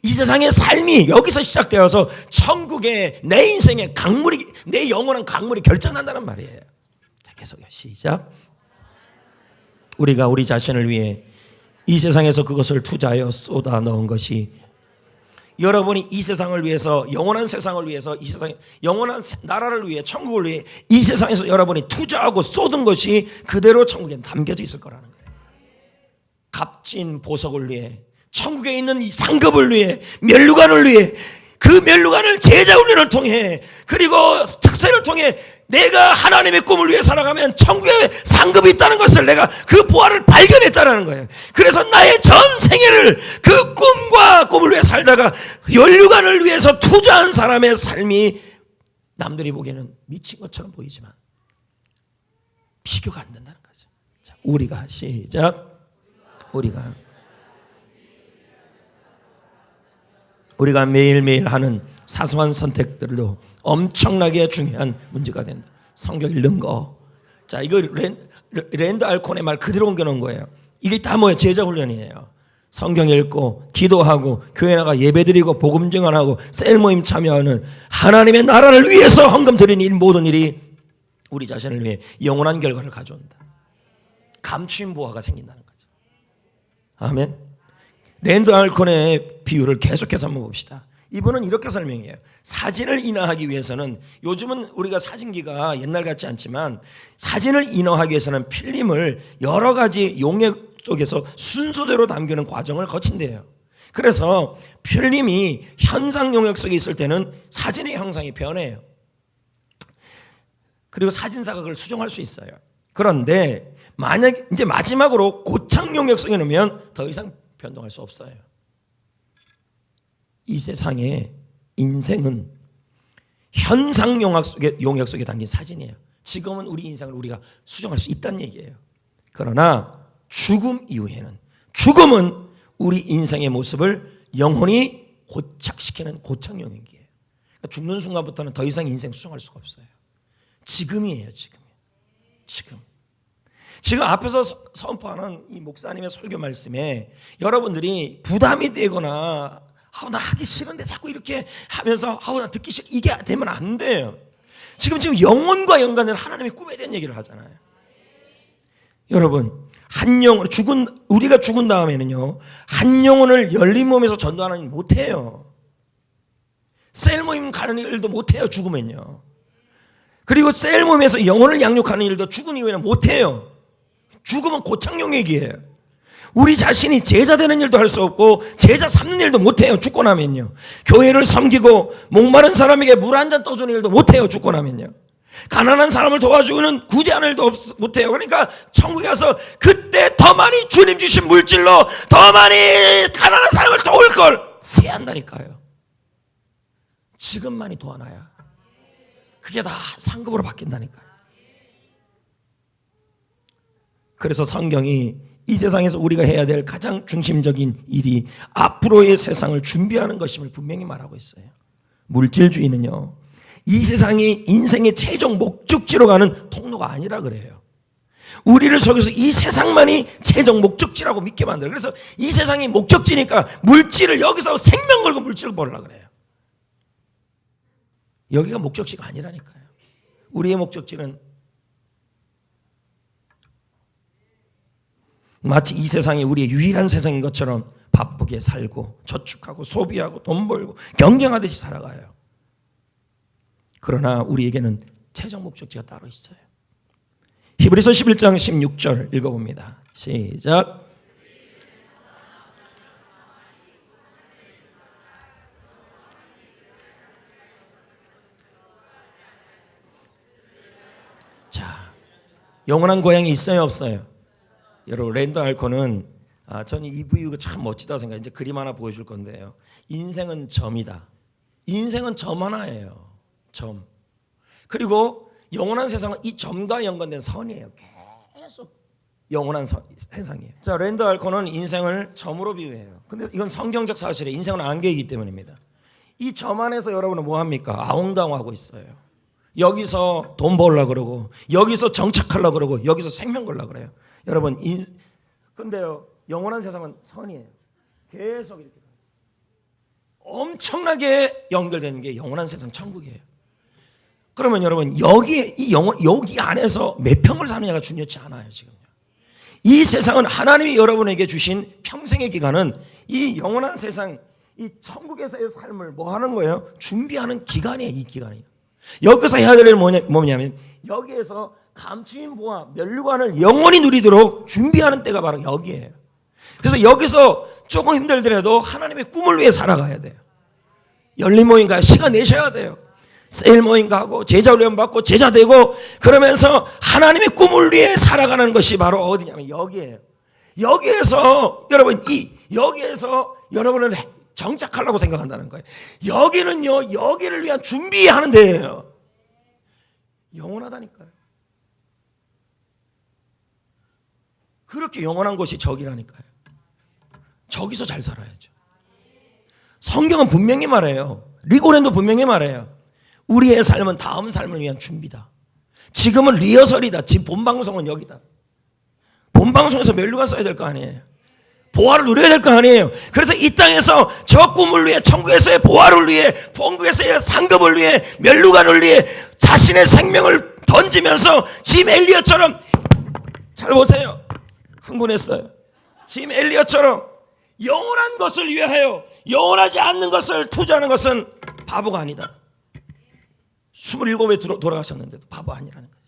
이 세상의 삶이 여기서 시작되어서 천국의 내 인생의 강물이, 내 영원한 강물이 결정난다는 말이에요. 자, 계속해요. 시작. 우리가 우리 자신을 위해 이 세상에서 그것을 투자하여 쏟아 넣은 것이, 여러분이 이 세상을 위해서, 영원한 세상을 위해서, 이 세상 영원한 나라를 위해, 천국을 위해 이 세상에서 여러분이 투자하고 쏟은 것이 그대로 천국에 담겨져 있을 거라는 거예요. 값진 보석을 위해, 천국에 있는 이 상급을 위해, 면류관을 위해, 그 면류관을 제자 훈련을 통해, 그리고 특세를 통해 내가 하나님의 꿈을 위해 살아가면 천국에 상급이 있다는 것을, 내가 그 보화를 발견했다는 거예요. 그래서 나의 전 생애를 그 꿈과 꿈을 위해 살다가 면류관을 위해서 투자한 사람의 삶이 남들이 보기에는 미친 것처럼 보이지만 비교가 안 된다는 거죠. 자, 우리가 시작. 우리가 매일매일 하는 사소한 선택들도 엄청나게 중요한 문제가 된다. 성경 읽는 거. 자, 이거 랜드 알콘의 말 그대로 옮겨놓은 거예요. 이게 다 뭐예요? 제자 훈련이에요. 성경 읽고 기도하고 교회 나가 예배드리고 복음 증언하고 셀 모임 참여하는, 하나님의 나라를 위해서 헌금 드리는 이 모든 일이 우리 자신을 위해 영원한 결과를 가져온다. 감추인 보화가 생긴다는 거죠. 아멘. 랜드 알콘의 비유를 계속해서 한번 봅시다. 이분은 이렇게 설명해요. 사진을 인화하기 위해서는, 요즘은 우리가 사진기가 옛날 같지 않지만 사진을 인화하기 위해서는 필름을 여러 가지 용액 속에서 순서대로 담기는 과정을 거친대요. 그래서 필름이 현상 용액 속에 있을 때는 사진의 형상이 변해요. 그리고 사진사가 그걸 수정할 수 있어요. 그런데 만약 이제 마지막으로 고착 용액 속에 넣으면 더 이상 변동할 수 없어요. 이 세상에 인생은 현상 용역 속에 담긴 사진이에요. 지금은 우리 인생을 우리가 수정할 수 있다는 얘기예요. 그러나 죽음 이후에는, 죽음은 우리 인생의 모습을 영원히 고착시키는 고착 용역이에요. 그러니까 죽는 순간부터는 더 이상 인생 수정할 수가 없어요. 지금이에요. 지금 앞에서 선포하는 이 목사님의 설교 말씀에 여러분들이 부담이 되거나 나 하기 싫은데 자꾸 이렇게 하면서 나 듣기 싫어, 이게 되면 안 돼요. 지금 영혼과 연관된 하나님의 꿈에 대한 얘기를 하잖아요. 여러분, 한 영혼, 우리가 죽은 다음에는요, 한 영혼을 열린 몸에서 전도하는 일 못해요. 셀 모임 가는 일도 못해요, 죽으면요. 그리고 셀 모임에서 영혼을 양육하는 일도 죽은 이후에는 못해요. 죽으면 고착용액이에요. 우리 자신이 제자 되는 일도 할 수 없고 제자 삼는 일도 못해요. 죽고 나면요. 교회를 섬기고 목마른 사람에게 물 한 잔 떠주는 일도 못해요. 죽고 나면요. 가난한 사람을 도와주는 구제하는 일도 못해요. 그러니까 천국에 가서 그때 더 많이 주님 주신 물질로 더 많이 가난한 사람을 도울 걸 후회한다니까요. 지금만이 도와놔야 그게 다 상급으로 바뀐다니까요. 그래서 성경이 이 세상에서 우리가 해야 될 가장 중심적인 일이 앞으로의 세상을 준비하는 것임을 분명히 말하고 있어요. 물질주의는요, 이 세상이 인생의 최종 목적지로 가는 통로가 아니라 그래요. 우리를 속여서 이 세상만이 최종 목적지라고 믿게 만들어요. 그래서 이 세상이 목적지니까 물질을 여기서 생명 걸고 물질을 벌려고 그래요. 여기가 목적지가 아니라니까요. 우리의 목적지는 마치 이 세상이 우리의 유일한 세상인 것처럼 바쁘게 살고 저축하고 소비하고 돈 벌고 경쟁하듯이 살아가요. 그러나 우리에게는 최종 목적지가 따로 있어요. 히브리서 11장 16절 읽어봅니다. 시작. 자, 영원한 고향이 있어요, 없어요? 여러분, 랜더 알코는 저는 이 부유가 참 멋지다고 생각해요. 이제 그림 하나 보여줄 건데요. 인생은 점이다. 인생은 점 하나예요. 점. 그리고 영원한 세상은 이 점과 연관된 선이에요. 계속 영원한 세상이에요. 자, 랜더 알코는 인생을 점으로 비유해요. 근데 이건 성경적 사실이에요. 인생은 안개이기 때문입니다. 이 점 안에서 여러분은 뭐합니까? 아웅다웅하고 있어요. 여기서 돈 벌려고 그러고 여기서 정착하려고 그러고 여기서 생명 걸려고 그래요. 여러분, 근데요, 영원한 세상은 선이에요. 계속 이렇게 엄청나게 연결되는 게 영원한 세상 천국이에요. 그러면 여러분, 여기 안에서 몇 평을 사느냐가 중요치 않아요. 지금요. 이 세상은 하나님이 여러분에게 주신 평생의 기간은 이 영원한 세상, 이 천국에서의 삶을 뭐 하는 거예요? 준비하는 기간이에요. 이 기간이에요. 여기서 해야 될 일은 뭐냐면 여기에서 감추인 보화, 면류관을 영원히 누리도록 준비하는 때가 바로 여기에요. 그래서 여기서 조금 힘들더라도 하나님의 꿈을 위해 살아가야 돼요. 열린 모임 가야 시간 내셔야 돼요. 세일 모임 가고 제자 훈련 받고 제자 되고 그러면서 하나님의 꿈을 위해 살아가는 것이 바로 어디냐면 여기에요. 여기에서 여러분을 정착하려고 생각한다는 거예요. 여기는요, 여기를 위한 준비하는 데예요. 영원하다니까요. 그렇게 영원한 곳이 저기라니까요. 저기서 잘 살아야죠. 성경은 분명히 말해요. 리고렌도 분명히 말해요. 우리의 삶은 다음 삶을 위한 준비다. 지금은 리허설이다. 지금 본방송은 여기다. 본방송에서 면류관 써야 될 거 아니에요. 보화를 누려야 될 거 아니에요. 그래서 이 땅에서 저 꿈을 위해, 천국에서의 보화를 위해, 본국에서의 상급을 위해, 면류관을 위해 자신의 생명을 던지면서 짐 엘리엇처럼, 잘 보세요. 흥분했어요. 짐 엘리엇처럼 영원한 것을 위하여 영원하지 않는 것을 투자하는 것은 바보가 아니다. 27에 돌아가셨는데도 바보 아니라는 거예요.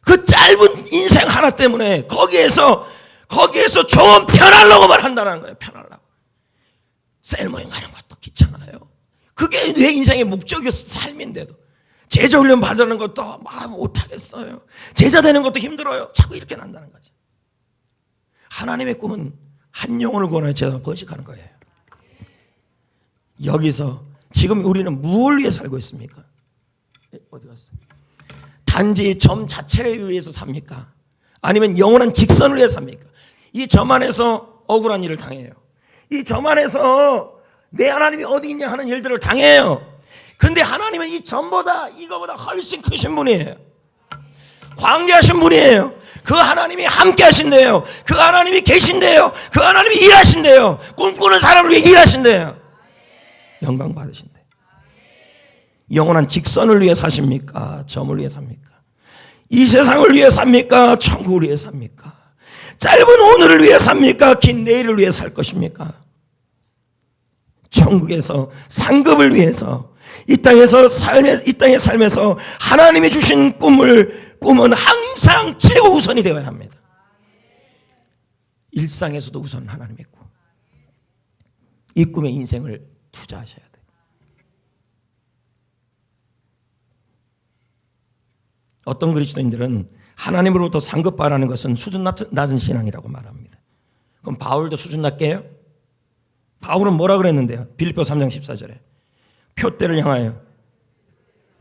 그 짧은 인생 하나 때문에 거기에서 좋은 편하려고만 한다는 거예요. 편하려고. 셀모임 가는 것도 귀찮아요. 그게 내 인생의 목적이었어. 삶인데도. 제자 훈련 받는 것도 못하겠어요. 제자 되는 것도 힘들어요. 자꾸 이렇게 난다는 거죠. 하나님의 꿈은 한 영혼을 구원하여 제가 번식하는 거예요. 여기서 지금 우리는 무엇을 위해 살고 있습니까? 어디 갔어? 단지 점 자체를 위해서 삽니까? 아니면 영원한 직선을 위해 삽니까? 이 점 안에서 억울한 일을 당해요. 이 점 안에서 내 하나님이 어디 있냐 하는 일들을 당해요. 근데 하나님은 이 점보다 이거보다 훨씬 크신 분이에요. 광대하신 분이에요. 그 하나님이 함께 하신대요. 그 하나님이 계신대요. 그 하나님이 일하신대요. 꿈꾸는 사람을 위해 일하신대요. 영광 받으신대요. 영원한 직선을 위해 사십니까? 점을 위해 삽니까? 이 세상을 위해 삽니까? 천국을 위해 삽니까? 짧은 오늘을 위해 삽니까? 긴 내일을 위해 살 것입니까? 천국에서 상급을 위해서 이 땅의 삶에서 하나님이 주신 꿈은 항상 최고 우선이 되어야 합니다. 일상에서도 우선 하나님의 꿈. 이 꿈에 인생을 투자하셔야 돼요. 어떤 그리스도인들은 하나님으로부터 상급바라는 것은 수준 낮은 신앙이라고 말합니다. 그럼 바울도 수준 낮게요? 바울은 뭐라 그랬는데요? 빌립보 3장 14절에 표대를 향하여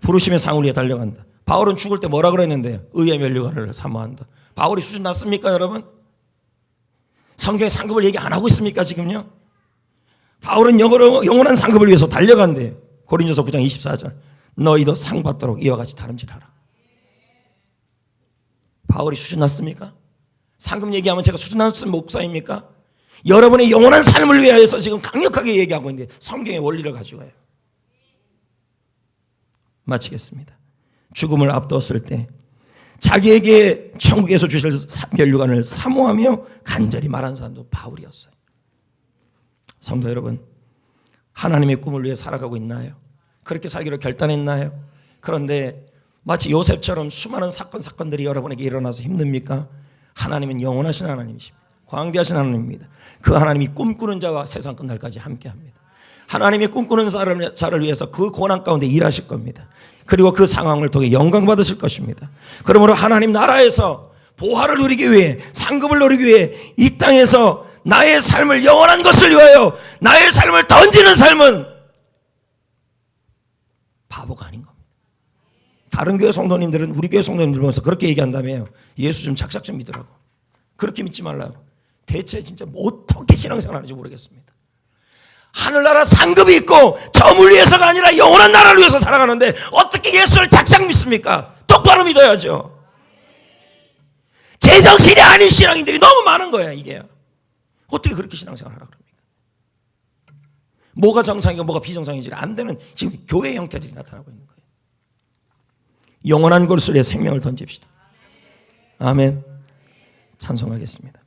부르심의 상을 위해 달려간다. 바울은 죽을 때 뭐라 그랬는데요? 의의 면류관을 사모한다. 바울이 수준 낮습니까, 여러분? 성경에 상급을 얘기 안 하고 있습니까, 지금요? 바울은 영원한 상급을 위해서 달려간대요. 고린도서 9장 24절 너희도 상 받도록 이와 같이 다름질하라. 바울이 수준 낮습니까? 상급 얘기하면 제가 수준 낮은 목사입니까? 여러분의 영원한 삶을 위하여서 지금 강력하게 얘기하고 있는데 성경의 원리를 가지고 해요. 마치겠습니다. 죽음을 앞두었을 때 자기에게 천국에서 주실 면류관을 사모하며 간절히 말한 사람도 바울이었어요. 성도 여러분, 하나님의 꿈을 위해 살아가고 있나요? 그렇게 살기로 결단했나요? 그런데 마치 요셉처럼 수많은 사건들이 여러분에게 일어나서 힘듭니까? 하나님은 영원하신 하나님이십니다. 광대하신 하나님입니다. 그 하나님이 꿈꾸는 자와 세상 끝날까지 함께합니다. 하나님이 꿈꾸는 자를 위해서 그 고난 가운데 일하실 겁니다. 그리고 그 상황을 통해 영광 받으실 것입니다. 그러므로 하나님 나라에서 보화를 누리기 위해, 상급을 누리기 위해 이 땅에서 나의 삶을, 영원한 것을 위하여 나의 삶을 던지는 삶은 바보가 아닌 겁니다. 다른 교회 성도님들은 우리 교회 성도님들 보면서 그렇게 얘기한다며요. 예수 좀 착착 좀 믿으라고. 그렇게 믿지 말라고. 대체 진짜 어떻게 신앙생활 하는지 모르겠습니다. 하늘나라 상급이 있고 점을 위해서가 아니라 영원한 나라를 위해서 살아가는데 어떻게 예수를 착착 믿습니까? 똑바로 믿어야죠. 제정신이 아닌 신앙인들이 너무 많은 거야, 이게. 어떻게 그렇게 신앙생활 하라 그럽니까? 뭐가 정상이고 뭐가 비정상인지 안 되는 지금 교회 형태들이 나타나고 있는 거예요. 영원한 것을 위해 생명을 던집시다. 아멘. 찬송하겠습니다.